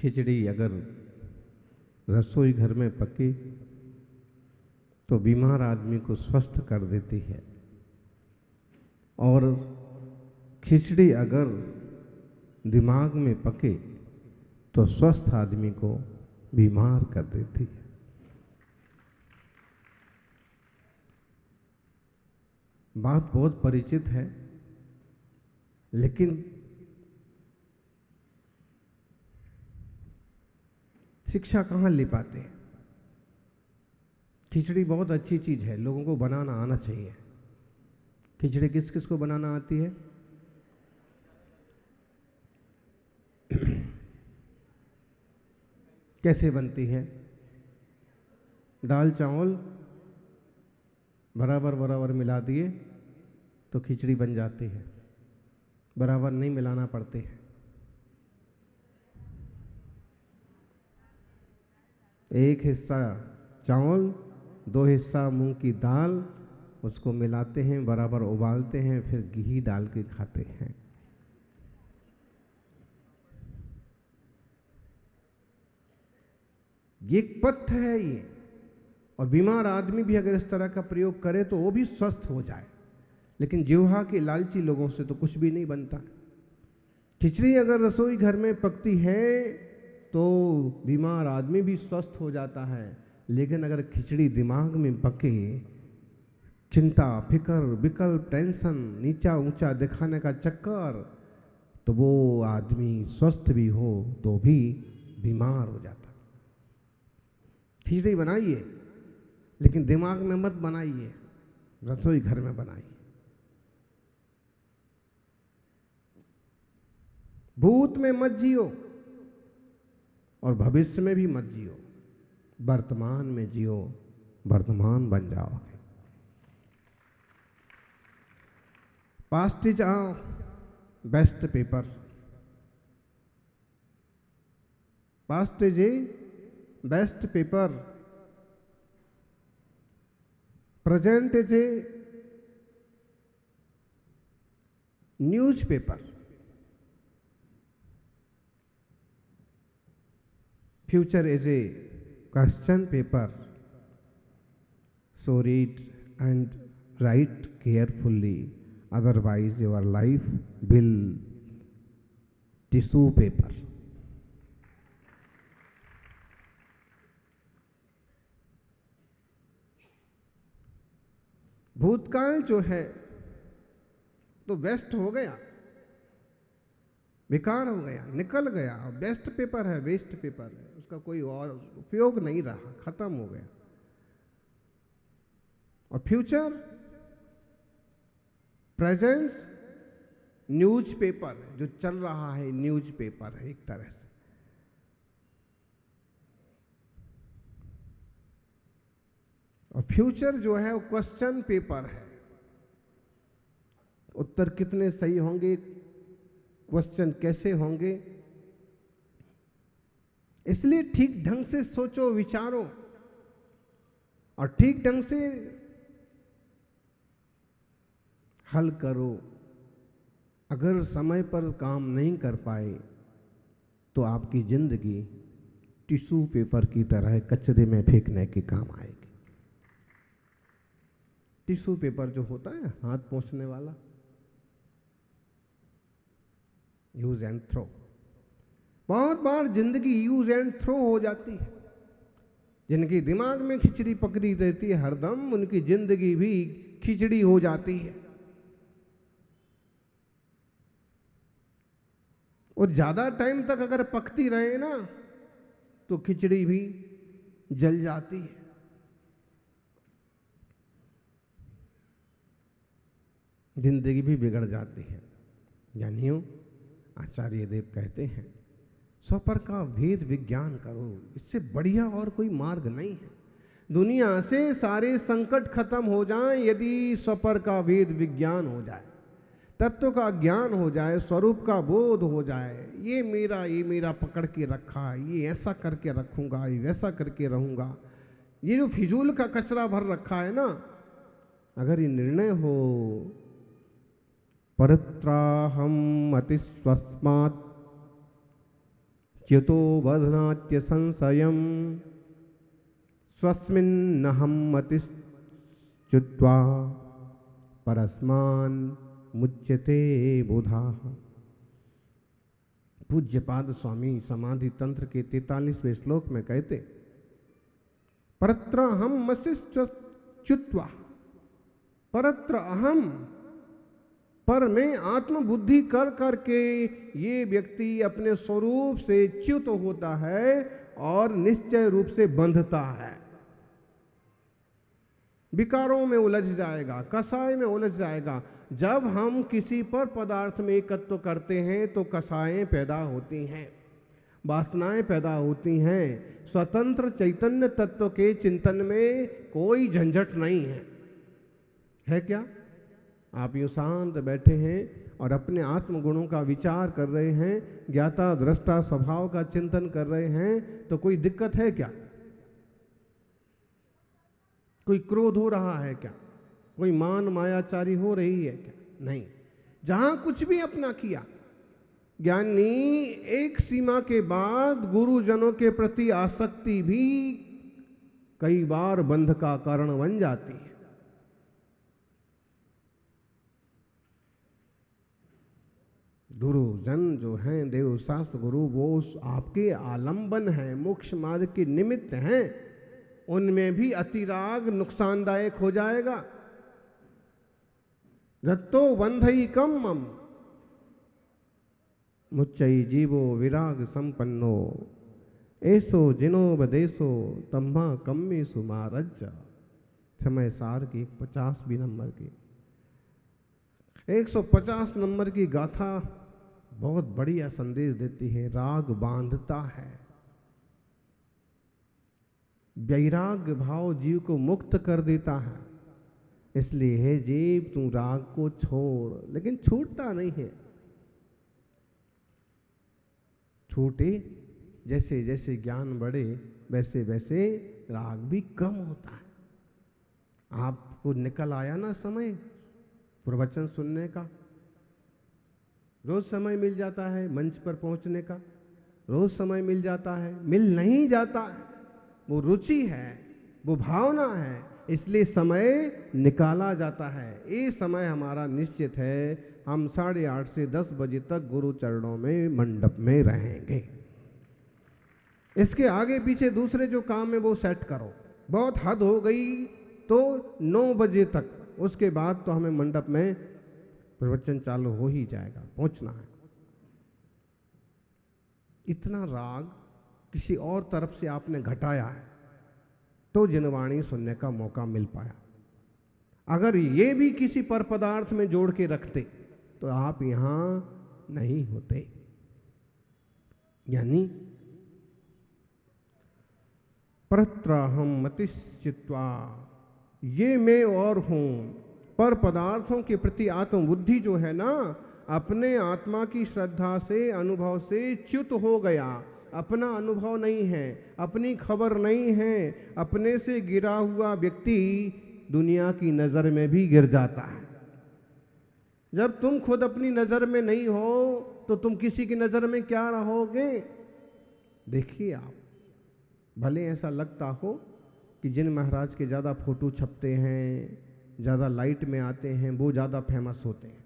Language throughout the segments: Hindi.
खिचड़ी अगर रसोई घर में पके तो बीमार आदमी को स्वस्थ कर देती है, और खिचड़ी अगर दिमाग में पके तो स्वस्थ आदमी को बीमार कर देती है। बात बहुत परिचित है, लेकिन शिक्षा कहाँ ले पाते हैं। खिचड़ी बहुत अच्छी चीज है, लोगों को बनाना आना चाहिए। खिचड़ी किस किस को बनाना आती है? कैसे बनती है? दाल चावल बराबर बराबर मिला दिए तो खिचड़ी बन जाती है, बराबर नहीं मिलाना पड़ते हैं। एक हिस्सा चावल, 2 हिस्सा मूंग की दाल, उसको मिलाते हैं, बराबर उबालते हैं, फिर घी डाल के खाते हैं। ये एक पथ्य है ये, और बीमार आदमी भी अगर इस तरह का प्रयोग करे तो वो भी स्वस्थ हो जाए। लेकिन जिह्वा के लालची लोगों से तो कुछ भी नहीं बनता। खिचड़ी अगर रसोई घर में पकती है तो बीमार आदमी भी स्वस्थ हो जाता है, लेकिन अगर खिचड़ी दिमाग में पके, चिंता, फिक्र, विकल्प, टेंशन, नीचा ऊंचा दिखाने का चक्कर, तो वो आदमी स्वस्थ भी हो तो भी बीमार हो जाता। खिचड़ी बनाइए, लेकिन दिमाग में मत बनाइए, रसोई घर में बनाइए। भूत में मत जियो और भविष्य में भी मत जियो, वर्तमान में जियो, वर्तमान बन जाओगे। Past is a best paper, past is a best paper, present is a news paper, future is a question paper, so read and write carefully, otherwise your life will tissue paper. भूतकाल जो है तो वेस्ट हो गया, बेकार हो गया, निकल गया। बेस्ट पेपर है, वेस्ट पेपर है, उसका कोई और उपयोग नहीं रहा, खत्म हो गया। और फ्यूचर, प्रेजेंट्स, न्यूज पेपर है, जो चल रहा है न्यूज पेपर है एक तरह से। और फ्यूचर जो है वो क्वेश्चन पेपर है, उत्तर कितने सही होंगे, क्वेश्चन कैसे होंगे। इसलिए ठीक ढंग से सोचो, विचारो और ठीक ढंग से हल करो। अगर समय पर काम नहीं कर पाए तो आपकी जिंदगी टिश्यू पेपर की तरह कचरे में फेंकने के काम आएगी। टिश्यू पेपर जो होता है हाथ पोंछने वाला, यूज एंड थ्रो, बहुत बार जिंदगी यूज एंड थ्रो हो जाती है। जिनकी दिमाग में खिचड़ी पकड़ी रहती है हरदम, उनकी जिंदगी भी खिचड़ी हो जाती है। और ज्यादा टाइम तक अगर पकती रहे ना तो खिचड़ी भी जल जाती है। जिंदगी भी बिगड़ जाती है। ज्ञानियों, आचार्य देव कहते हैं, स्वपर का भेद विज्ञान करो, इससे बढ़िया और कोई मार्ग नहीं है। दुनिया से सारे संकट खत्म हो जाएं यदि स्वपर का भेद विज्ञान हो जाए, तत्व का ज्ञान हो जाए, स्वरूप का बोध हो जाए। ये मेरा पकड़ के रखा है, ये ऐसा करके रखूंगा, ये वैसा करके रहूंगा, ये जो फिजूल का कचरा भर रखा है ना, अगर ये निर्णय हो परित्राहम अतिस्वस्मात् च्युतो बध्नात्य संशयम् स्वस्मिन्नहं मतिश्च्युत्वा परस्मान् मुच्यते बुधाः। पूज्यपाद स्वामी समाधि तंत्र के 43वें श्लोक में कहते, परत्र अहम मसिश्च्युत्वा, परत्र अहम, पर में आत्मबुद्धि कर करके ये व्यक्ति अपने स्वरूप से च्युत होता है और निश्चय रूप से बंधता है, विकारों में उलझ जाएगा, कसाय में उलझ जाएगा। जब हम किसी पर पदार्थ में एकत्व करते हैं तो कसाएं पैदा होती हैं, वासनाएं पैदा होती हैं। स्वतंत्र चैतन्य तत्व के चिंतन में कोई झंझट नहीं है क्या? आप यूँ शांत बैठे हैं और अपने आत्मगुणों का विचार कर रहे हैं, ज्ञाता दृष्टा स्वभाव का चिंतन कर रहे हैं, तो कोई दिक्कत है क्या? कोई क्रोध हो रहा है क्या? कोई मान मायाचारी हो रही है क्या? नहीं। जहां कुछ भी अपना किया, ज्ञानी एक सीमा के बाद गुरुजनों के प्रति आसक्ति भी कई बार बंध का कारण बन जाती है। गुरुजन जो हैं, देवशास्त्र गुरु, वो आपके आलंबन हैं, मोक्ष मार्ग के निमित्त हैं। उनमें भी अतिराग नुकसानदायक हो जाएगा। रत्तो बंधई कम मम मुच्चई जीवो विराग संपन्नो ऐसो जिनोपदेशो तम्मा कम्मी सुमारज। समय सार की 50वीं नंबर की 150 नंबर की गाथा बहुत बढ़िया संदेश देती है। राग बांधता है, वैराग्य भाव जीव को मुक्त कर देता है। इसलिए हे जीव, तू राग को छोड़, लेकिन छूटता नहीं है। छूटे, जैसे जैसे ज्ञान बढ़े वैसे वैसे राग भी कम होता है। आपको निकल आया ना समय प्रवचन सुनने का, रोज समय मिल जाता है मंच पर पहुंचने का, रोज समय मिल जाता है, मिल नहीं जाता है। वो रुचि है, वो भावना है, इसलिए समय निकाला जाता है। ये समय हमारा निश्चित है। हम 8:30 से 10 बजे तक गुरु चरणों में मंडप में रहेंगे। इसके आगे पीछे दूसरे जो काम है वो सेट करो। बहुत हद हो गई तो 9 बजे तक, उसके बाद तो हमें मंडप में प्रवचन चालू हो ही जाएगा, पहुंचना है। इतना राग किसी और तरफ से आपने घटाया है तो जिनवाणी सुनने का मौका मिल पाया। अगर ये भी किसी पर पदार्थ में जोड़ के रखते तो आप यहां नहीं होते। यानी परत्राहम मतिश्चित्वा, ये मैं और हूं। पर पदार्थों के प्रति आत्मबुद्धि जो है ना, अपने आत्मा की श्रद्धा से, अनुभव से च्युत हो गया। अपना अनुभव नहीं है, अपनी खबर नहीं है। अपने से गिरा हुआ व्यक्ति दुनिया की नजर में भी गिर जाता है। जब तुम खुद अपनी नजर में नहीं हो तो तुम किसी की नजर में क्या रहोगे? देखिए, आप भले ऐसा लगता हो कि जिन महाराज के ज़्यादा फोटो छपते हैं, ज़्यादा लाइट में आते हैं, वो ज़्यादा फेमस होते हैं।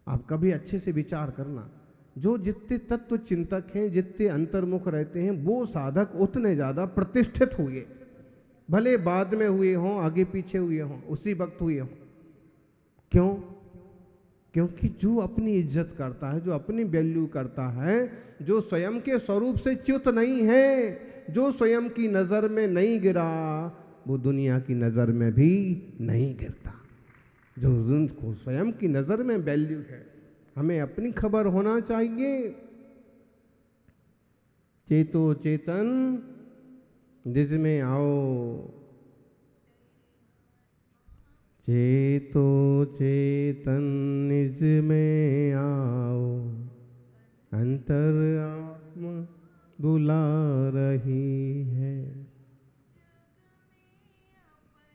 आप कभी अच्छे से विचार करना, जो जितने तत्व चिंतक हैं, जितने अंतर्मुख रहते हैं, वो साधक उतने ज़्यादा प्रतिष्ठित हुए। भले बाद में हुए हों, आगे पीछे हुए हों, उसी वक्त हुए हों। क्यों? क्योंकि जो अपनी इज्जत करता है, जो अपनी वैल्यू करता है, जो स्वयं के स्वरूप से च्युत नहीं है, जो स्वयं की नज़र में नहीं गिरा, वो दुनिया की नज़र में भी नहीं गिरता। जो उनको स्वयं की नज़र में वैल्यू है, हमें अपनी खबर होना चाहिए। चेतो चेतन निज में आओ, चेतो चेतन निज में आओ, अंतर आत्मा बुला रही है।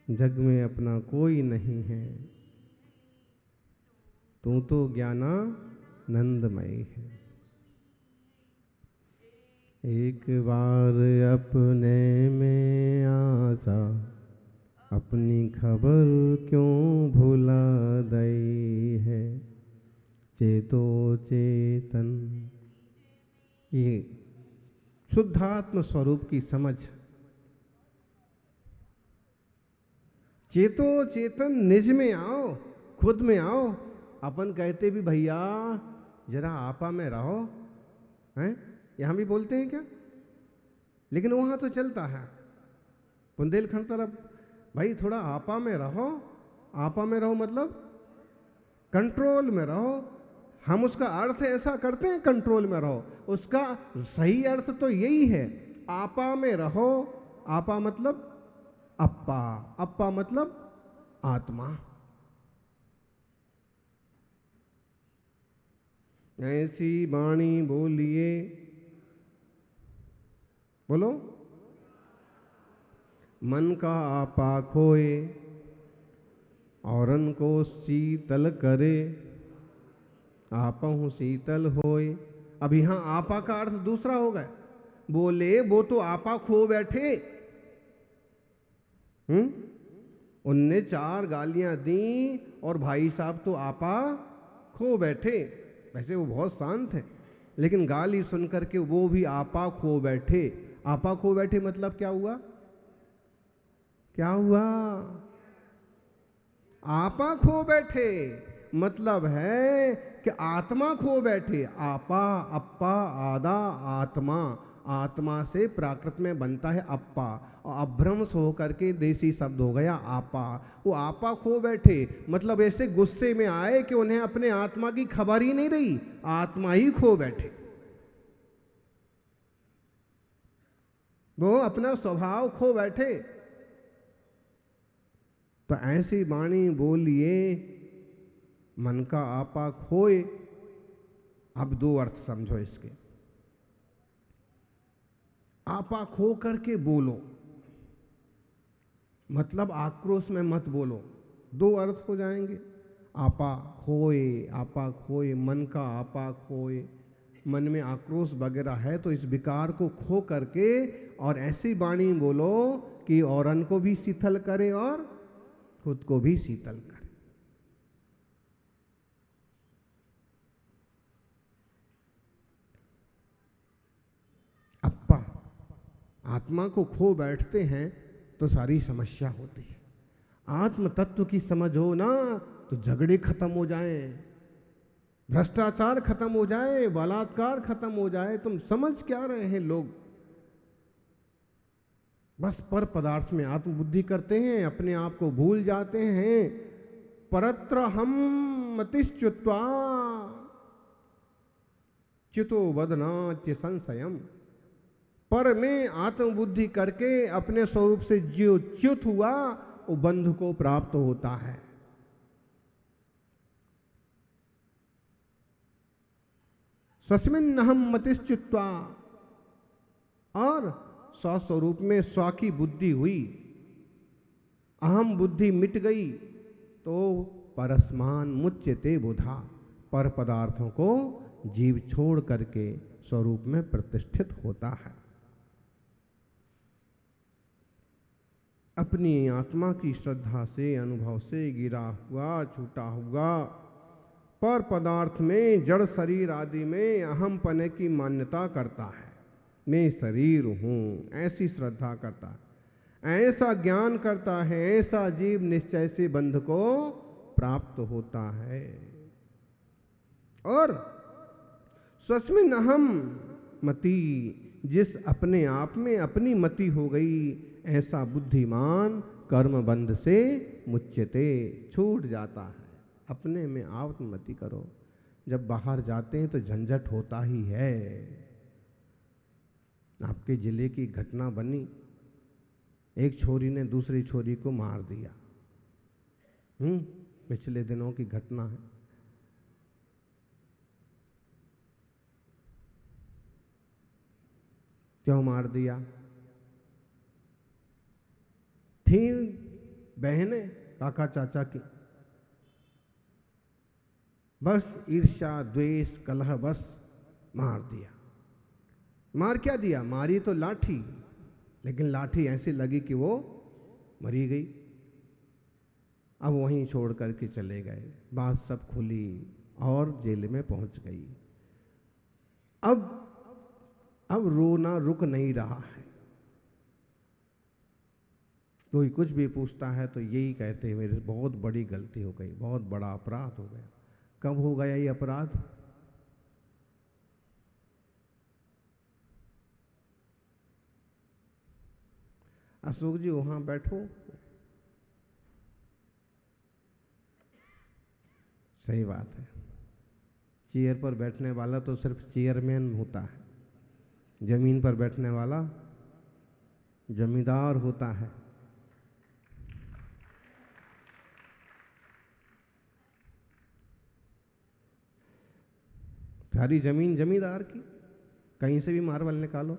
जग में अपना कोई नहीं है, तू तो ज्ञानानंदमय है। एक बार अपने में आशा, अपनी खबर क्यों भुला दई है। चेतो चेतन, ये शुद्धात्म स्वरूप की समझ। चेतो चेतन, निज में आओ, खुद में आओ। अपन कहते भी भैया जरा आपा में रहो, हैं? यहां भी बोलते हैं क्या? लेकिन वहां तो चलता है बुंदेलखंड तरफ, भाई थोड़ा आपा में रहो। आपा में रहो मतलब कंट्रोल में रहो। हम उसका अर्थ ऐसा करते हैं कंट्रोल में रहो, उसका सही अर्थ तो यही है, आपा में रहो। आपा मतलब अप्पा, अप्पा मतलब आत्मा। ऐसी वाणी बोलिए, बोलो। मन का आपा खोए, औरन को शीतल करे, आपहु शीतल होए। अब यहां आपा का अर्थ दूसरा हो गया। बोले वो तो आपा खो बैठे, उनने 4 गालियां दी और भाई साहब तो आपा खो बैठे। वैसे वो बहुत शांत है, लेकिन गाली सुन करके वो भी आपा खो बैठे। आपा खो बैठे मतलब क्या हुआ? क्या हुआ? आपा खो बैठे मतलब है कि आत्मा खो बैठे। आपा, अप्पा, आदा, आत्मा। आत्मा से प्राकृत में बनता है अप्पा, और अभ्रंश होकर के देसी शब्द हो गया आपा। वो आपा खो बैठे मतलब ऐसे गुस्से में आए कि उन्हें अपने आत्मा की खबर ही नहीं रही, आत्मा ही खो बैठे। वो अपना स्वभाव खो बैठे। तो ऐसी वाणी बोलिए, मन का आपा खोए। अब 2 अर्थ समझो इसके। आपा खो करके बोलो मतलब आक्रोश में मत बोलो। 2 अर्थ हो जाएंगे। आपा खोए, आपा खोए, मन का आपा खोए। मन में आक्रोश वगैरह है तो इस विकार को खो करके और ऐसी वाणी बोलो कि औरन को भी शीतल करे और खुद को भी शीतल करे। अप्पा, आत्मा को खो बैठते हैं तो सारी समस्या होती है। आत्म तत्व की समझ हो ना तो झगड़े खत्म हो जाए, भ्रष्टाचार खत्म हो जाए, बलात्कार खत्म हो जाए। तुम समझ क्या रहे हैं लोग? बस पर पदार्थ में आत्मबुद्धि करते हैं, अपने आप को भूल जाते हैं। परत्र हम मतिश्चुत्वा चितो वदनाच्य संशयम। पर में आत्मबुद्धि करके अपने स्वरूप से जो च्युत हुआ वो बंधु को प्राप्त होता है। स्वस्मिन् अहम् मतिश्चित्वा, और स्वस्वरूप में स्व की बुद्धि हुई, अहम बुद्धि मिट गई तो परस्मान मुच्यते बुधा, पर पदार्थों को जीव छोड़ करके स्वरूप में प्रतिष्ठित होता है। अपनी आत्मा की श्रद्धा से, अनुभव से गिरा हुआ, छूटा हुआ पर पदार्थ में, जड़ शरीर आदि में अहम पने की मान्यता करता है। मैं शरीर हूं, ऐसी श्रद्धा करता है, ऐसा ज्ञान करता है, ऐसा जीव निश्चय से बंध को प्राप्त होता है। और स्वस्मिन् अहम् मति, जिस अपने आप में अपनी मति हो गई, ऐसा बुद्धिमान कर्म बंध से मुच्यते, छूट जाता है। अपने में आत्ममति करो। जब बाहर जाते हैं तो झंझट होता ही है। आपके जिले की घटना बनी, एक छोरी ने दूसरी छोरी को मार दिया। पिछले दिनों की घटना है। क्यों मार दिया? थी बहनें काका चाचा की, बस ईर्ष्या द्वेष कलह बस मार दिया। मार क्या दिया? मारी तो लाठी, लेकिन लाठी ऐसी लगी कि वो मरी गई। अब वहीं छोड़ करके चले गए, बात सब खुली और जेल में पहुंच गई। अब रोना रुक नहीं रहा है। कोई कुछ भी पूछता है तो यही कहते हैं, मेरे बहुत बड़ी गलती हो गई, बहुत बड़ा अपराध हो गया। कब हो गया ये अपराध? अशोक जी वहां बैठो। सही बात है, चेयर पर बैठने वाला तो सिर्फ चेयरमैन होता है, जमीन पर बैठने वाला जमींदार होता है। सारी जमीन जमींदार की, कहीं से भी मार्बल निकालो।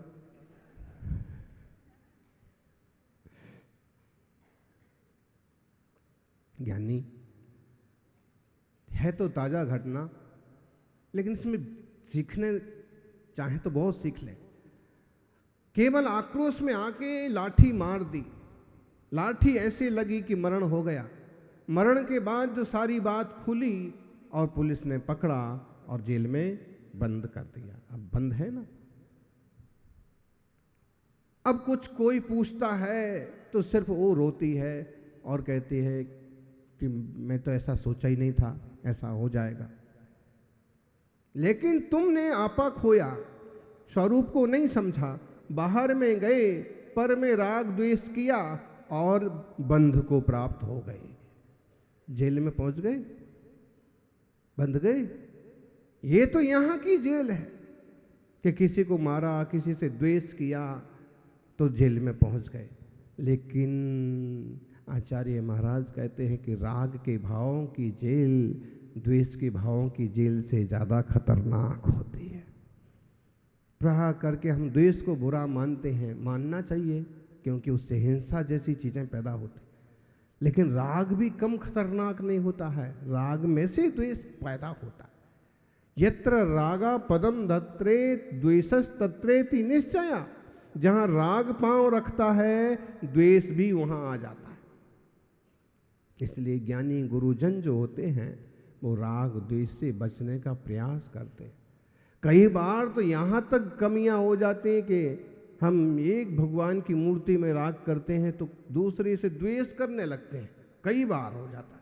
ज्ञानी है तो ताजा घटना, लेकिन इसमें सीखने चाहे तो बहुत सीख ले। केवल आक्रोश में आके लाठी मार दी, लाठी ऐसी लगी कि मरण हो गया। मरण के बाद जो सारी बात खुली और पुलिस ने पकड़ा और जेल में बंद कर दिया। अब बंद है ना। अब कुछ कोई पूछता है तो सिर्फ वो रोती है और कहती है कि मैं तो ऐसा सोचा ही नहीं था, ऐसा हो जाएगा। लेकिन तुमने आपा खोया, स्वरूप को नहीं समझा, बाहर में गए, पर में राग द्वेष किया और बंध को प्राप्त हो गए। जेल में पहुंच गए, बंध गए। ये तो यहां की जेल है कि किसी को मारा, किसी से द्वेष किया तो जेल में पहुंच गए। लेकिन आचार्य महाराज कहते हैं कि राग के भावों की जेल द्वेष के भावों की जेल से ज़्यादा खतरनाक होती है। प्रहार करके हम द्वेष को बुरा मानते हैं, मानना चाहिए, क्योंकि उससे हिंसा जैसी चीज़ें पैदा होती। लेकिन राग भी कम खतरनाक नहीं होता है, राग में से द्वेष पैदा होता है। यत्र रागा पदम धत्रे द्वेषस तत्रेति निश्चया। जहाँ राग पांव रखता है, द्वेष भी वहाँ आ जाता है। इसलिए ज्ञानी गुरुजन जो होते हैं वो राग द्वेष से बचने का प्रयास करते हैं। कई बार तो यहाँ तक कमियां हो जाती हैं कि हम एक भगवान की मूर्ति में राग करते हैं तो दूसरे से द्वेष करने लगते हैं। कई बार हो जाता है।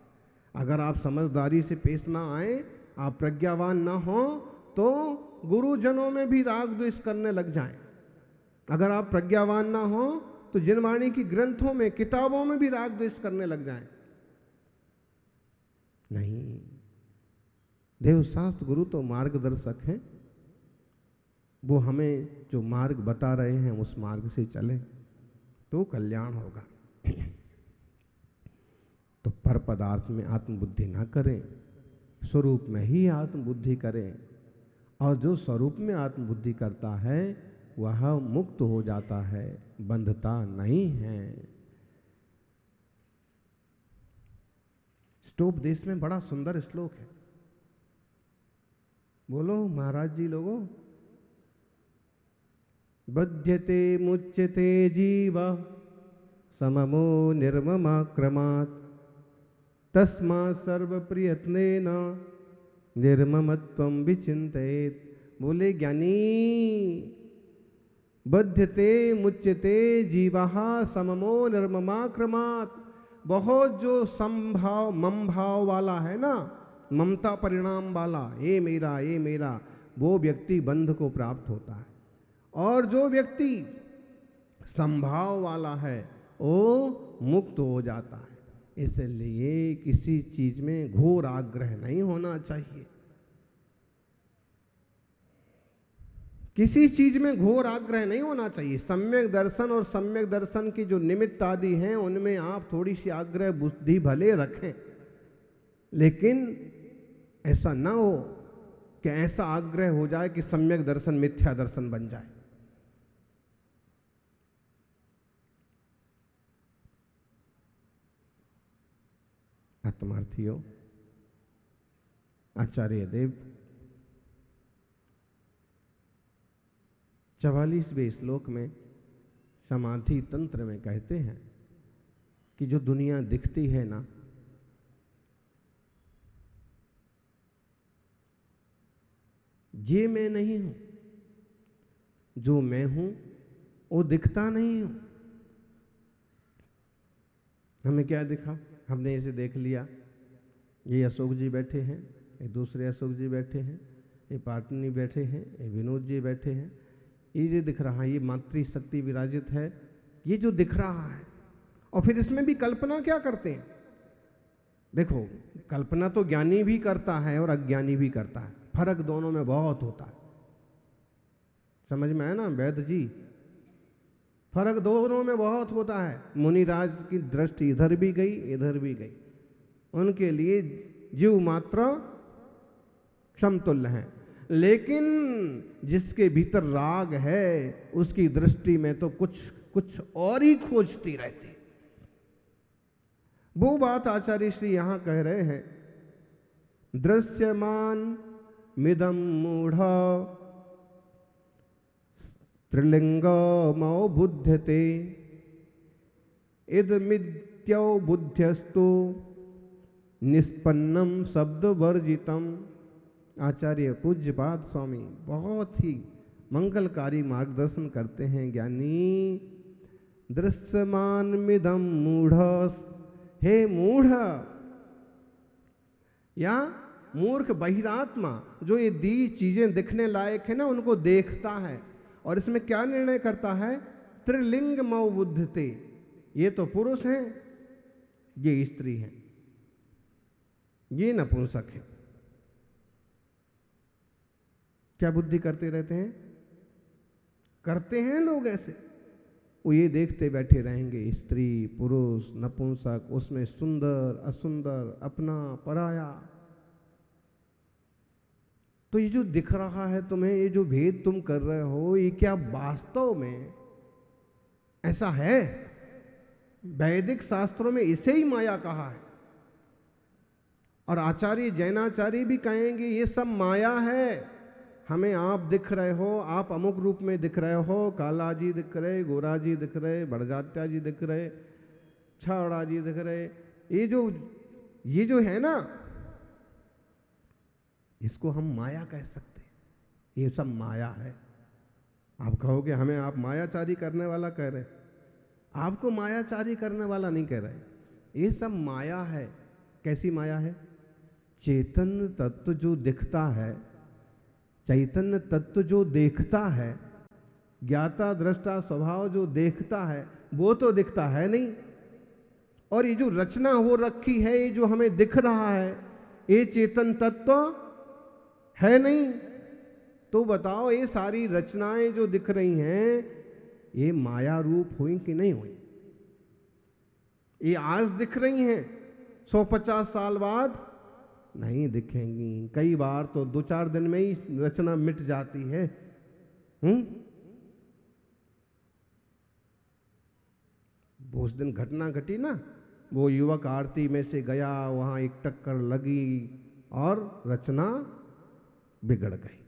अगर आप समझदारी से पेश ना आए, आप प्रज्ञावान ना हो, तो गुरुजनों में भी राग द्वेष करने लग जाएं। अगर आप प्रज्ञावान ना हो तो जिनवाणी की ग्रंथों में, किताबों में भी राग द्वेष करने लग जाएं। नहीं, देवशास्त्र गुरु तो मार्गदर्शक हैं, वो हमें जो मार्ग बता रहे हैं उस मार्ग से चलें तो कल्याण होगा। तो पर पदार्थ में आत्मबुद्धि ना करें, स्वरूप में ही आत्मबुद्धि करें। और जो स्वरूप में आत्मबुद्धि करता है वह मुक्त हो जाता है, बंधता नहीं है। स्टोपदेश में बड़ा सुंदर श्लोक है, बोलो महाराज जी लोगों। बध्यते मुच्यते जीव सममो निर्ममाक्रमात् तस्मात् सर्वप्रयत्नेन निर्ममत्वं विचिन्तयेत्। बोले ज्ञानी, बध्यते मुच्यते जीवः सममो निर्ममाक्रमात्। बहुत जो समभाव मम भाव वाला है ना, ममता परिणाम वाला, ये मेरा, वो व्यक्ति बंध को प्राप्त होता है। और जो व्यक्ति संभाव वाला है वो मुक्त हो जाता है। इसलिए किसी चीज में घोर आग्रह नहीं होना चाहिए। किसी चीज में घोर आग्रह नहीं होना चाहिए। सम्यक दर्शन और सम्यक दर्शन की जो निमित्त आदि हैं उनमें आप थोड़ी सी आग्रह बुद्धि भले रखें, लेकिन ऐसा ना हो कि ऐसा आग्रह हो जाए कि सम्यक दर्शन मिथ्या दर्शन बन जाए। आत्मार्थियों, आचार्य देव 44वें श्लोक में समाधि तंत्र में कहते हैं कि जो दुनिया दिखती है ना, ये मैं नहीं हूं, जो मैं हूं वो दिखता नहीं हूं। हमें क्या दिखा? हमने इसे देख लिया, ये अशोक जी बैठे हैं, ये दूसरे अशोक जी बैठे हैं, ये पाटनी बैठे हैं, ये विनोद जी बैठे हैं, ये जो दिख रहा है ये मातृशक्ति विराजित है, ये जो दिख रहा है। और फिर इसमें भी कल्पना क्या करते हैं? देखो, कल्पना तो ज्ञानी भी करता है और अज्ञानी भी करता है, फर्क दोनों में बहुत होता है। समझ में आया ना वैद्य जी? फर्क दोनों में बहुत होता है। मुनिराज की दृष्टि इधर भी गई, इधर भी गई, उनके लिए जीव मात्र समतुल्य है। लेकिन जिसके भीतर राग है उसकी दृष्टि में तो कुछ और ही खोजती रहती। वो बात आचार्य श्री यहां कह रहे हैं, दृश्यमान मिदम मूढ़ त्रिलिंगमो बुध्यते इदमिद्यो बुद्ध्यस्तु निष्पन्नम शब्द वर्जितम। आचार्य पूज्यपाद स्वामी बहुत ही मंगलकारी मार्गदर्शन करते हैं। ज्ञानी दृश्यमान मिदम मूढ़, हे मूढ़ या मूर्ख बहिरात्मा, जो ये दी चीजें दिखने लायक है ना, उनको देखता है और इसमें क्या निर्णय करता है? त्रिलिंग मौ बुद्धते, ये तो पुरुष हैं, ये स्त्री है, ये नपुंसक है। क्या बुद्धि करते रहते हैं? करते हैं लोग ऐसे। वो ये देखते बैठे रहेंगे, स्त्री पुरुष नपुंसक, उसमें सुंदर असुंदर, अपना पराया। तो ये जो दिख रहा है तुम्हें, ये जो भेद तुम कर रहे हो, ये क्या वास्तव में ऐसा है? वैदिक शास्त्रों में इसे ही माया कहा है। और आचार्य जैनाचार्य भी कहेंगे ये सब माया है। हमें आप दिख रहे हो, आप अमुक रूप में दिख रहे हो, काला जी दिख रहे, गोरा जी दिख रहे, बड़जात्या जी दिख रहे, छावड़ा जी दिख रहे, ये जो है ना, इसको हम माया कह सकते हैं। ये सब माया है। आप कहोगे हमें आप मायाचारी करने वाला कह रहे, आपको मायाचारी करने वाला नहीं कह रहे। ये सब माया है। कैसी माया है? चेतन तत्व जो दिखता है, चैतन्य तत्व जो देखता है, ज्ञाता दृष्टा स्वभाव जो देखता है, वो तो दिखता है नहीं। और ये जो रचना हो रखी है, ये जो हमें दिख रहा है, ये चेतन तत्व है नहीं। तो बताओ, ये सारी रचनाएं जो दिख रही हैं, ये माया रूप हुई कि नहीं हुई? ये आज दिख रही हैं, 150 साल बाद नहीं दिखेंगी। कई बार तो 2-4 दिन में ही रचना मिट जाती है। वो उस दिन घटना घटी ना, वो युवक आरती में से गया, वहां एक टक्कर लगी और रचना बिगड़ गई।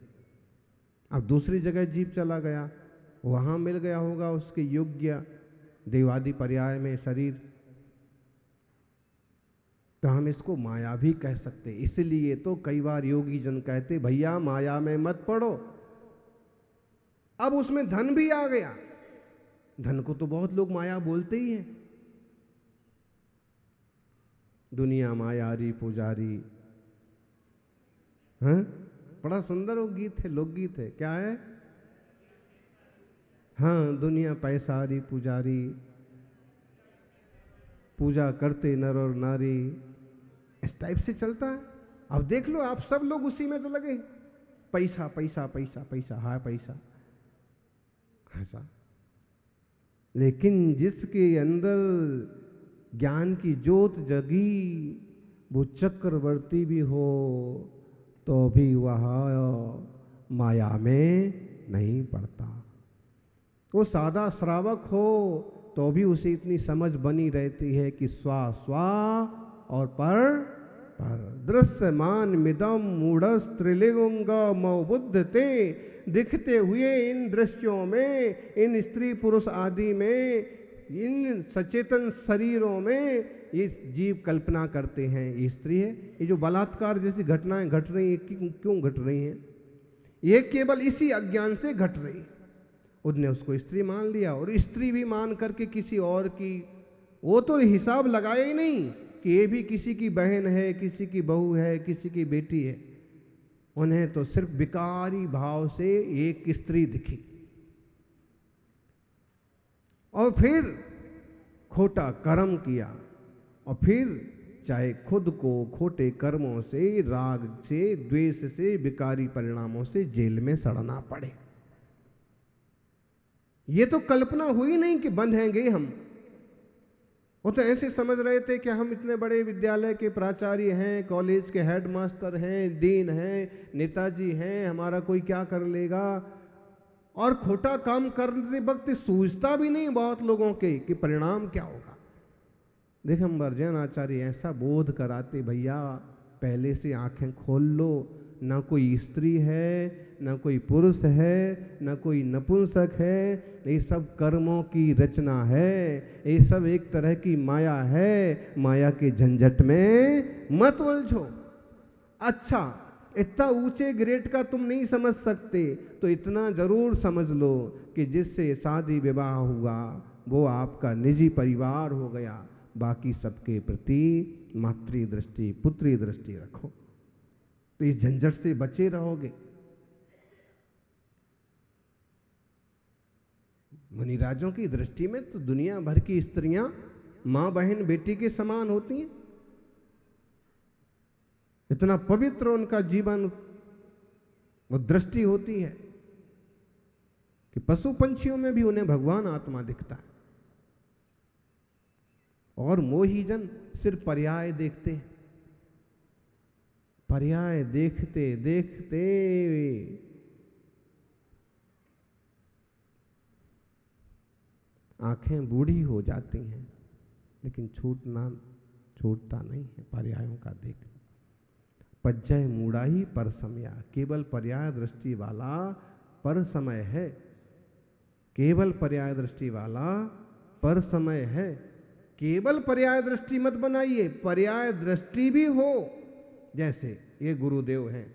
अब दूसरी जगह जीव चला गया, वहां मिल गया होगा उसके योग्य देवादि पर्याय में शरीर, तो हम इसको माया भी कह सकते। इसलिए तो कई बार योगी जन कहते भैया माया में मत पड़ो। अब उसमें धन भी आ गया। धन को तो बहुत लोग माया बोलते ही हैं। दुनिया मायारी पुजारी, हैं? बड़ा सुंदर वो गीत है, लोकगीत है। क्या है? हाँ, दुनिया पैसारी पुजारी, पूजा करते नर और नारी, इस टाइप से चलता है। अब देख लो, आप सब लोग उसी में तो लगे, पैसा पैसा पैसा पैसा, हाँ पैसा, ऐसा। लेकिन जिसके अंदर ज्ञान की ज्योत जगी, वो चक्रवर्ती भी हो तो भी वह माया में नहीं पड़ता। वो सादा श्रावक हो तो भी उसे इतनी समझ बनी रहती है कि स्वा स्वा और पर दृश्यमान मिदम मूढ़स त्रिलिंग मौ बुद्ध ते, दिखते हुए इन दृश्यों में, इन स्त्री पुरुष आदि में, इन सचेतन शरीरों में ये जीव कल्पना करते हैं ये स्त्री है। ये जो बलात्कार जैसी घटनाएं घट रही हैं, क्यों घट रही हैं? ये केवल इसी अज्ञान से घट रही। उसने उसको स्त्री मान लिया, और स्त्री भी मान करके किसी और की, वो तो हिसाब लगाया ही नहीं कि ये भी किसी की बहन है, किसी की बहू है, किसी की बेटी है। उन्हें तो सिर्फ विकारी भाव से एक स्त्री दिखी, और फिर खोटा कर्म किया, और फिर चाहे खुद को खोटे कर्मों से, राग से, द्वेष से, विकारी परिणामों से जेल में सड़ना पड़े। ये तो कल्पना हुई नहीं कि बंधेंगे हम। वो तो ऐसे समझ रहे थे कि हम इतने बड़े विद्यालय के प्राचार्य हैं, कॉलेज के हेडमास्टर हैं, डीन हैं, नेताजी हैं, हमारा कोई क्या कर लेगा। और खोटा काम करते वक्त सूझता भी नहीं बहुत लोगों के कि परिणाम क्या होगा। दिगंबर जैन आचार्य ऐसा बोध कराते, भैया पहले से आंखें खोल लो, ना कोई स्त्री है, ना कोई पुरुष है, ना कोई नपुंसक है, ये सब कर्मों की रचना है, ये सब एक तरह की माया है। माया के झंझट में मत उलझो। अच्छा, इतना ऊंचे ग्रेड का तुम नहीं समझ सकते तो इतना जरूर समझ लो कि जिससे शादी विवाह हुआ वो आपका निजी परिवार हो गया। बाकी सबके प्रति मातृ दृष्टि, पुत्री दृष्टि रखो, तो इस झंझट से बचे रहोगे। मुनिराजों की दृष्टि में तो दुनिया भर की स्त्रियां मां, बहन, बेटी के समान होती हैं। इतना पवित्र उनका जीवन और दृष्टि होती है कि पशु पंछियों में भी उन्हें भगवान आत्मा दिखता है। और मोही जन सिर्फ पर्याय देखते हैं, पर्याय देखते देखते आंखें बूढ़ी हो जाती हैं, लेकिन छूटता नहीं है पर्यायों का देखना। पज्जय मूढ़ाई पर समया, केवल पर्याय दृष्टि वाला पर समय है, केवल पर्याय दृष्टि वाला पर समय है। केवल पर्याय दृष्टि मत बनाइए, पर्याय दृष्टि भी हो। जैसे ये गुरुदेव हैं,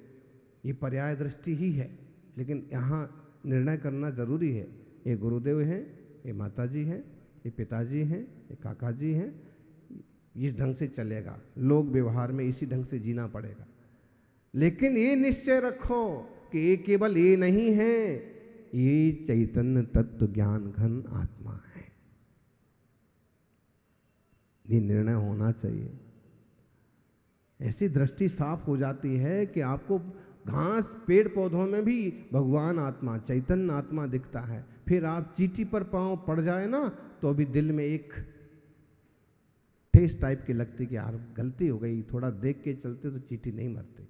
ये पर्याय दृष्टि ही है, लेकिन यहाँ निर्णय करना जरूरी है। ये गुरुदेव हैं, ये माताजी हैं, ये पिताजी हैं, ये काका जी हैं, इस ढंग से चलेगा, लोक व्यवहार में इसी ढंग से जीना पड़ेगा। लेकिन ये निश्चय रखो कि ये केवल ये नहीं है, ये चैतन्य तत्व ज्ञान घन आत्मा है। ये निर्णय होना चाहिए। ऐसी दृष्टि साफ हो जाती है कि आपको घास, पेड़ पौधों में भी भगवान आत्मा, चैतन्य आत्मा दिखता है। फिर आप चींटी पर पांव पड़ जाए ना, तो अभी दिल में एक ठेस टाइप की लगती कि यार गलती हो गई, थोड़ा देख के चलते तो चींटी नहीं मरती,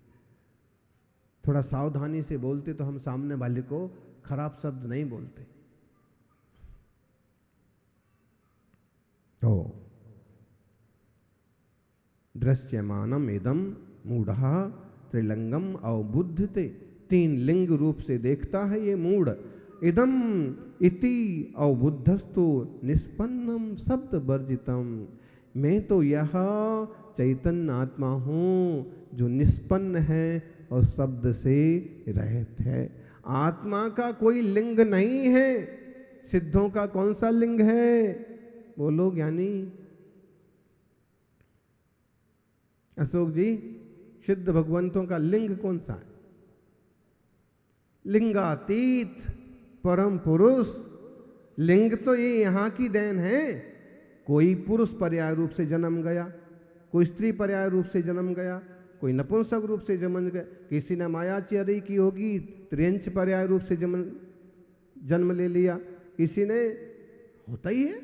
थोड़ा सावधानी से बोलते तो हम सामने वाले को खराब शब्द नहीं बोलते। तो दृश्यमानम इदम मूढ़ा त्रिलिंगम अवबुद्धते, तीन लिंग रूप से देखता है ये मूढ़। इदम इति अवबुद्धस्तु निष्पन्नम शब्द वर्जितम, मैं तो यह चैतन्य आत्मा हूँ जो निष्पन्न है और शब्द से रहित है। आत्मा का कोई लिंग नहीं है। सिद्धों का कौन सा लिंग है? बोलो ज्ञानी। अशोक जी, सिद्ध भगवंतों का लिंग कौन सा है? लिंगातीत परम पुरुष। लिंग तो ये यहाँ की देन है। कोई पुरुष पर्याय रूप से जन्म गया, कोई स्त्री पर्याय रूप से जन्म गया, कोई नपुंसक रूप से जन्म गया, किसी ने मायाचरी की होगी, त्रियंच पर्याय रूप से जन्म ले लिया, किसी ने, होता ही है।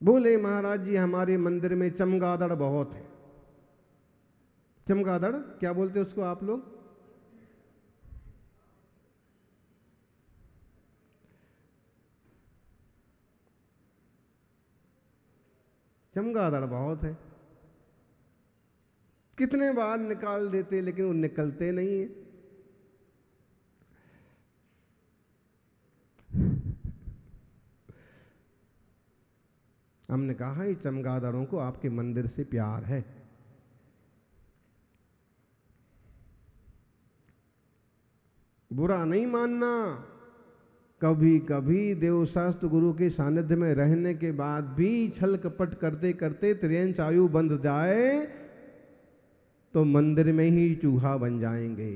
बोले महाराज जी हमारे मंदिर में चमगादड़ बहुत है। चमगादड़ क्या बोलते उसको आप लोग? चमगादड़ बहुत है, कितने बार निकाल देते लेकिन वो निकलते नहीं है। हमने कहा इस चमगादड़ों को आपके मंदिर से प्यार है। बुरा नहीं मानना, कभी कभी देवशास्त्र गुरु के सानिध्य में रहने के बाद भी छल कपट करते करते त्रियंच आयु बंध जाए तो मंदिर में ही चूहा बन जाएंगे।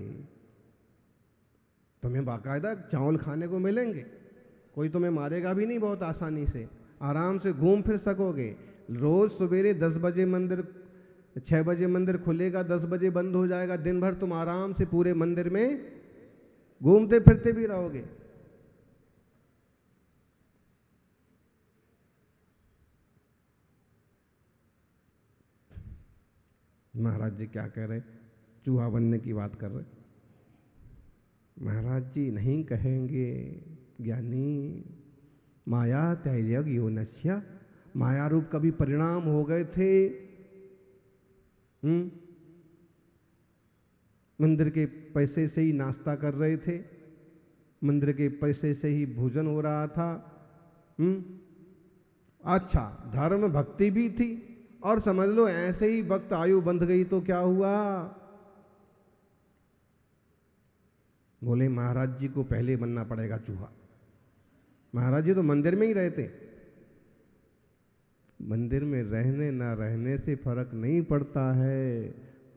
तुम्हें बाकायदा चावल खाने को मिलेंगे, कोई तुम्हें मारेगा भी नहीं, बहुत आसानी से आराम से घूम फिर सकोगे। रोज सवेरे 10 बजे मंदिर, 6 बजे मंदिर खुलेगा, 10 बजे बंद हो जाएगा। दिन भर तुम आराम से पूरे मंदिर में घूमते फिरते भी रहोगे। महाराज जी क्या कह रहे, चूहा बनने की बात कर रहे। महाराज जी नहीं कहेंगे ज्ञानी, माया तैर्यग योनस्य, माया रूप कभी परिणाम हो गए थे। मंदिर के पैसे से ही नाश्ता कर रहे थे, मंदिर के पैसे से ही भोजन हो रहा था। अच्छा, धर्म भक्ति भी थी, और समझ लो ऐसे ही वक्त आयु बंध गई तो क्या हुआ। बोले महाराज जी को पहले बनना पड़ेगा चूहा। महाराज जी तो मंदिर में ही रहते। मंदिर में रहने ना रहने से फर्क नहीं पड़ता है,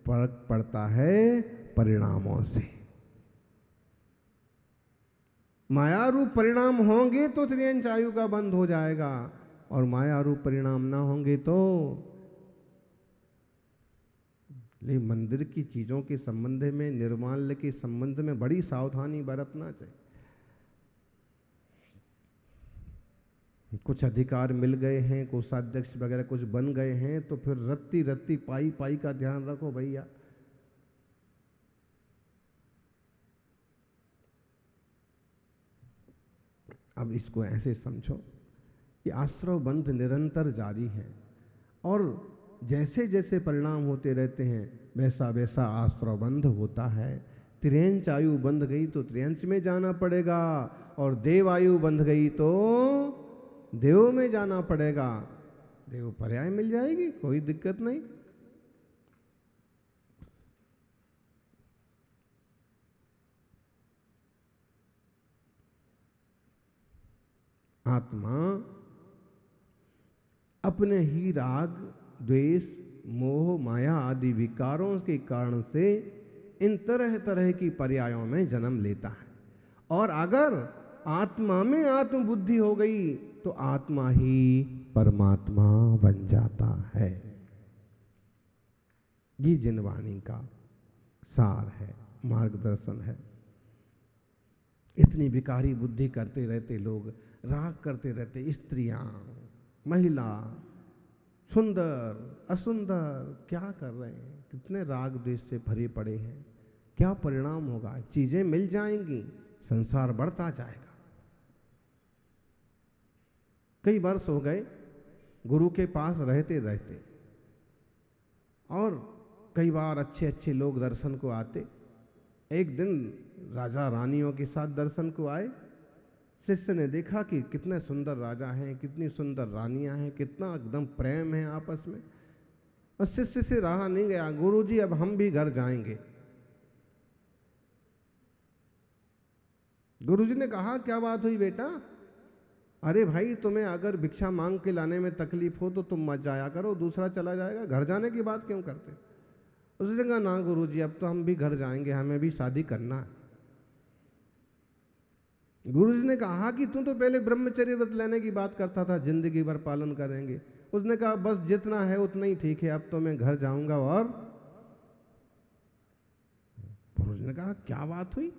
फर्क पड़ता है परिणामों से। माया रूप परिणाम होंगे तो त्रियंच आयु का बंद हो जाएगा, और माया रूप परिणाम ना होंगे तो। लेकिन मंदिर की चीजों के संबंध में, निर्माल्य के संबंध में बड़ी सावधानी बरतना चाहिए। कुछ अधिकार मिल गए हैं, कोषाध्यक्ष वगैरह कुछ बन गए हैं, तो फिर रत्ती रत्ती पाई पाई का ध्यान रखो भैया। अब इसको ऐसे समझो कि आश्रव बंध निरंतर जारी है, और जैसे जैसे परिणाम होते रहते हैं वैसा वैसा आश्रव बंध होता है। त्रियंच आयु बंध गई तो त्रियंच में जाना पड़ेगा, और देव आयु बंध गई तो देव में जाना पड़ेगा। देव पर्याय मिल जाएगी, कोई दिक्कत नहीं। आत्मा अपने ही राग, द्वेष, मोह, माया आदि विकारों के कारण से इन तरह तरह की पर्यायों में जन्म लेता है। और अगर आत्मा में आत्मबुद्धि हो गई तो आत्मा ही परमात्मा बन जाता है। ये जिनवाणी का सार है, मार्गदर्शन है। इतनी विकारी बुद्धि करते रहते लोग, राग करते रहते, स्त्रियां, महिला, सुंदर असुंदर, क्या कर रहे हैं, कितने राग द्वेष से भरे पड़े हैं। क्या परिणाम होगा, चीजें मिल जाएंगी, संसार बढ़ता जाएगा। कई वर्ष हो गए गुरु के पास रहते रहते, और कई बार अच्छे अच्छे लोग दर्शन को आते। एक दिन राजा रानियों के साथ दर्शन को आए। शिष्य ने देखा कि कितने सुंदर राजा हैं, कितनी सुंदर रानियां हैं, कितना एकदम प्रेम है आपस में। और शिष्य से रहा नहीं गया, गुरुजी अब हम भी घर जाएंगे। गुरुजी ने कहा क्या बात हुई बेटा? अरे भाई, तुम्हें अगर भिक्षा मांग के लाने में तकलीफ हो तो तुम मत जाया करो, दूसरा चला जाएगा, घर जाने की बात क्यों करते? उसने कहा ना गुरुजी, अब तो हम भी घर जाएंगे, हमें भी शादी करना है। गुरुजी ने कहा कि तू तो पहले ब्रह्मचर्य व्रत लेने की बात करता था, जिंदगी भर पालन करेंगे। उसने कहा बस जितना है उतना ही ठीक है, अब तो मैं घर जाऊंगा। और गुरुजी ने कहा क्या बात हुई?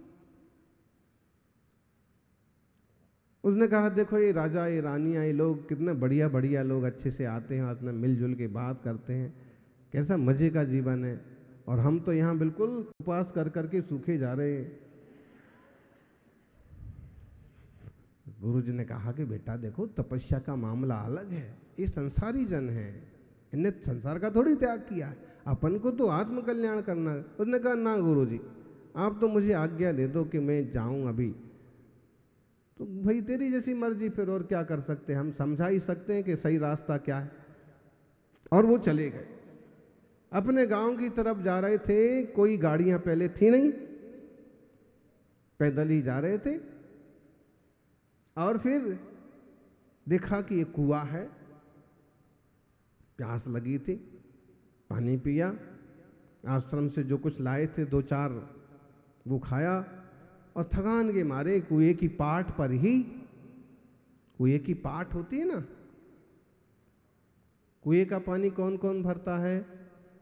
उसने कहा देखो ये राजा, ये रानियां, ये लोग कितने बढ़िया बढ़िया लोग, अच्छे से आते हैं, अपने मिलजुल के बात करते हैं, कैसा मजे का जीवन है, और हम तो यहाँ बिल्कुल उपवास कर करके सूखे जा रहे हैं। गुरुजी ने कहा कि बेटा देखो, तपस्या का मामला अलग है, ये संसारी जन है, इनने संसार का थोड़ी त्याग किया है, अपन को तो आत्म कल्याण करना है। उसने कहा ना गुरु जी, आप तो मुझे आज्ञा दे दो कि मैं जाऊं अभी। तो भाई तेरी जैसी मर्जी, फिर और क्या कर सकते हैं, हम समझा ही सकते हैं कि सही रास्ता क्या है। और वो चले गए, अपने गांव की तरफ जा रहे थे। कोई गाड़ियां पहले थी नहीं, पैदल ही जा रहे थे। और फिर देखा कि ये कुआं है, प्यास लगी थी, पानी पिया, आश्रम से जो कुछ लाए थे 2-4 वो खाया, और थकान के मारे कुएं की पाट पर ही, कुएं की पाट होती है ना, कुएं का पानी कौन कौन भरता है,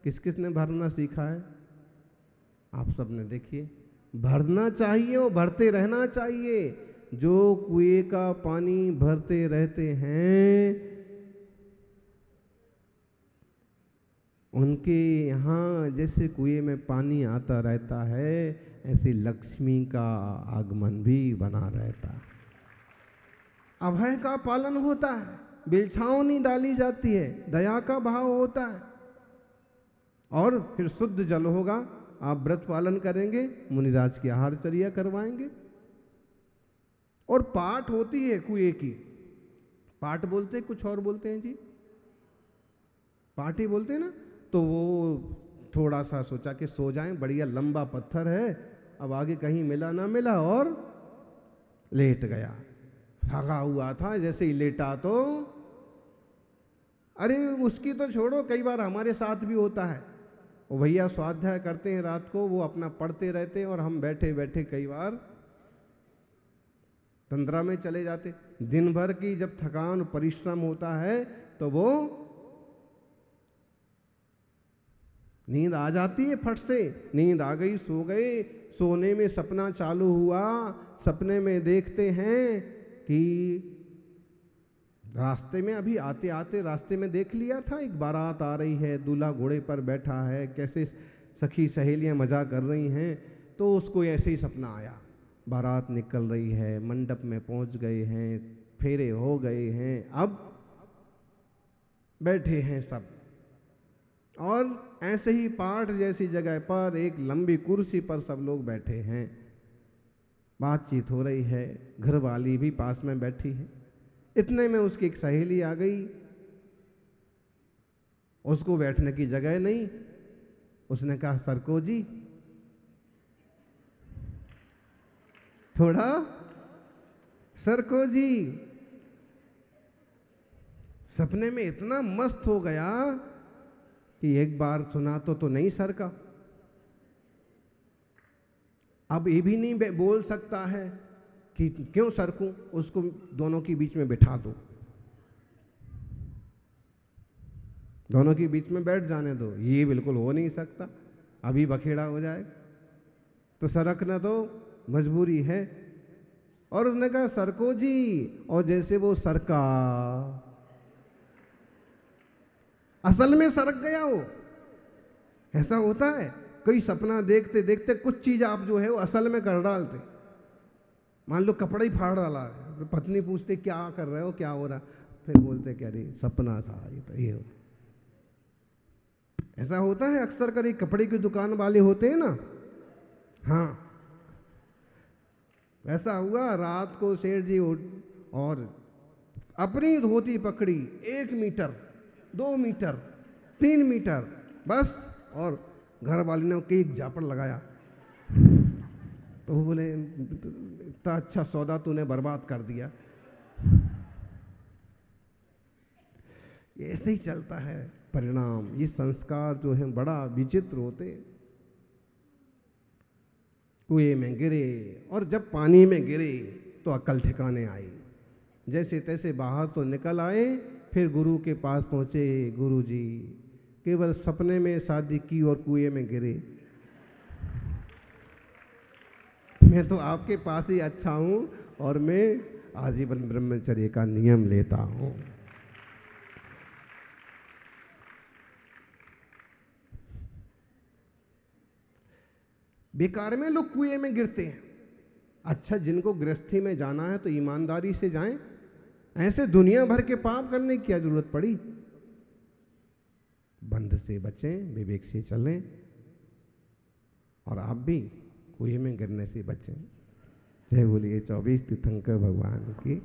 किस किस ने भरना सीखा है, आप सब ने देखिए। भरना चाहिए और भरते रहना चाहिए। जो कुएं का पानी भरते रहते हैं उनके यहाँ जैसे कुएं में पानी आता रहता है, ऐसे लक्ष्मी का आगमन भी बना रहता है। अभय का पालन होता है, बिलछावनी डाली जाती है, दया का भाव होता है। और फिर शुद्ध जल होगा, आप व्रत पालन करेंगे, मुनिराज की आहारचर्या करवाएंगे। और पाठ होती है कुएं की, पाठ बोलते कुछ और बोलते हैं जी, पाठ ही बोलते हैं ना। तो वो थोड़ा सा सोचा कि सो जाएं, बढ़िया लंबा पत्थर है, अब आगे कहीं मिला ना मिला, और लेट गया। थका हुआ था, जैसे ही लेटा तो अरे उसकी तो छोड़ो, कई बार हमारे साथ भी होता है। वो भैया स्वाध्याय करते हैं रात को, वो अपना पढ़ते रहते हैं और हम बैठे बैठे कई बार तंद्रा में चले जाते। दिन भर की जब थकान परिश्रम होता है तो वो नींद आ जाती है, फट से नींद आ गई, सो गए। सोने में सपना चालू हुआ, सपने में देखते हैं कि रास्ते में, अभी आते आते रास्ते में देख लिया था एक बारात आ रही है, दूल्हा घोड़े पर बैठा है, कैसे सखी सहेलियां मजा कर रही हैं। तो उसको ऐसे ही सपना आया, बारात निकल रही है, मंडप में पहुंच गए हैं, फेरे हो गए हैं, अब बैठे हैं सब। और ऐसे ही पाठ जैसी जगह पर एक लंबी कुर्सी पर सब लोग बैठे हैं, बातचीत हो रही है, घरवाली भी पास में बैठी है। इतने में उसकी एक सहेली आ गई, उसको बैठने की जगह नहीं। उसने कहा सरको जी थोड़ा, सरको जी। सपने में इतना मस्त हो गया कि एक बार सुना तो नहीं सर का, अब ये भी नहीं बोल सकता है कि क्यों सरकूं, उसको दोनों के बीच में बिठा दो, दोनों के बीच में बैठ जाने दो। ये बिल्कुल हो नहीं सकता, अभी बखेड़ा हो जाएगा, तो सरकना तो मजबूरी है। और उसने कहा सरको जी, और जैसे वो सरका, असल में सरक गया वो। ऐसा होता है, कई सपना देखते देखते कुछ चीज आप जो है वो असल में कर डालते। मान लो कपड़ा ही फाड़ डाला है, पत्नी पूछते क्या कर रहे हो, क्या हो रहा, फिर बोलते क्या रे सपना था ये, तो ये हो। ऐसा होता है अक्सर कर, कपड़े की दुकान वाले होते हैं ना, हाँ ऐसा हुआ। रात को सेठ जी उठ और अपनी धोती पकड़ी, 1 मीटर 2 मीटर 3 मीटर बस, और घर वाले ने एक झापड़ लगाया। तो वो बोले इतना अच्छा सौदा तूने बर्बाद कर दिया। ऐसे ही चलता है परिणाम। ये संस्कार जो है बड़ा विचित्र होते। कुएं में गिरे, और जब पानी में गिरे तो अक्ल ठिकाने आई, जैसे तैसे बाहर तो निकल आए। फिर गुरु के पास पहुंचे, गुरु जी केवल सपने में शादी की और कुएं में गिरे, मैं तो आपके पास ही अच्छा हूं और मैं आजीवन ब्रह्मचर्य का नियम लेता हूं। बेकार में लोग कुएं में गिरते हैं। अच्छा, जिनको गृहस्थी में जाना है तो ईमानदारी से जाएं, ऐसे दुनिया भर के पाप करने की क्या जरूरत पड़ी। बंध से बचें, विवेक से चलें, और आप भी कुएं में गिरने से बचें। जय बोलिए 24 तीर्थंकर भगवान की।